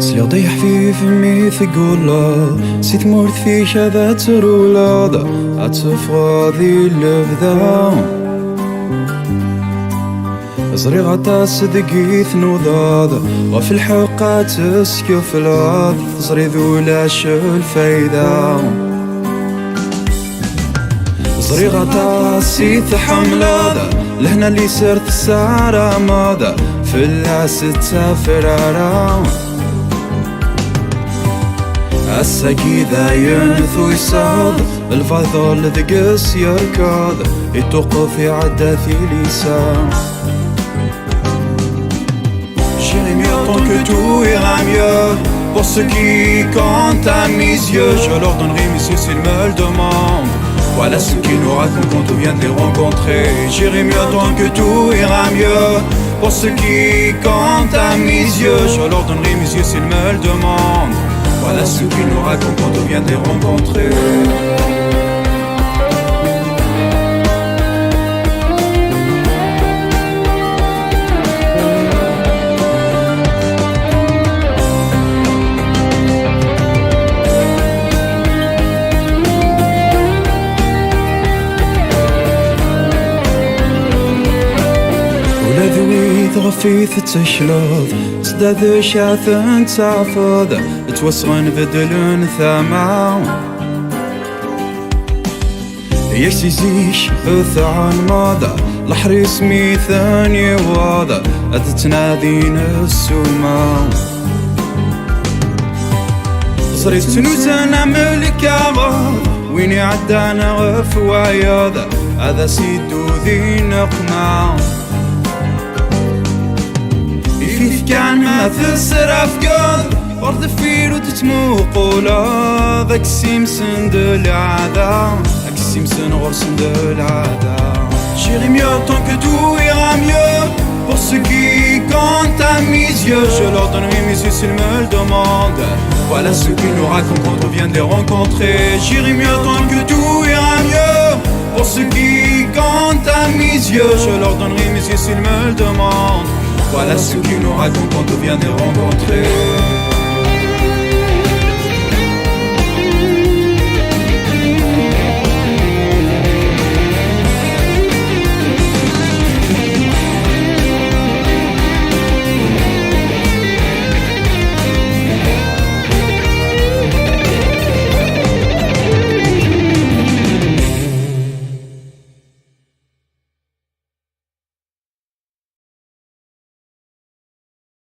سلي طيح في فمي ثقولا سيت مورت في شذا ترولا أتفاضي اللبذا زريغة تصدقي ثنوضاض وفي الحقة تسكف لاض زري ذولاش الفايدة زريغة تصيث حملاض لهنا اللي سرت السارة ماض في اللاس تسافرارا الساقي ذا ينثو يصاد الفضل ذقس يركض يتوقف يعدث لسان. J'irai mieux tant que tout ira mieux. Pour ceux qui comptent à mes yeux, je leur donnerai mes yeux s'ils me le demandent. Voilà ce qu'ils nous racontent quand on vient de les rencontrer. J'irai mieux tant que tout ira mieux. Pour ceux qui comptent à mes yeux, je leur donnerai mes yeux s'ils me le demandent. Voilà ce qu'ils nous racontent quand on vient de les rencontrer. ولا ذوي ثغفيث تشلوض سداد شاثن تعفض توسغن بدلن ثماون يكسيزيش ثعان ماضى لحريس ميثاني واضى أتتنادين السماء صريت تنوزنا ملك عغاض ويني عدانا غف وعياضة هذا سيدو ذي نقمع يفيف كان ما تسرع في قلب فرد فير وتتموق ولا ذاك السيمسن دالعادة ذاك السيمسن غرسن دالعادة. J'irai mieux tant que tout ira mieux. Pour ceux qui comptent à mes yeux, je leur donnerai mes yeux s'ils me le demandent. Voilà ce qu'ils nous racontent quand on vient de les rencontrer. J'irai mieux tant que tout ira mieux. Pour ceux qui comptent à mes yeux, je leur donnerai mes yeux s'ils me le demandent. Voilà ce qu'ils nous racontent quand on vient de les rencontrer.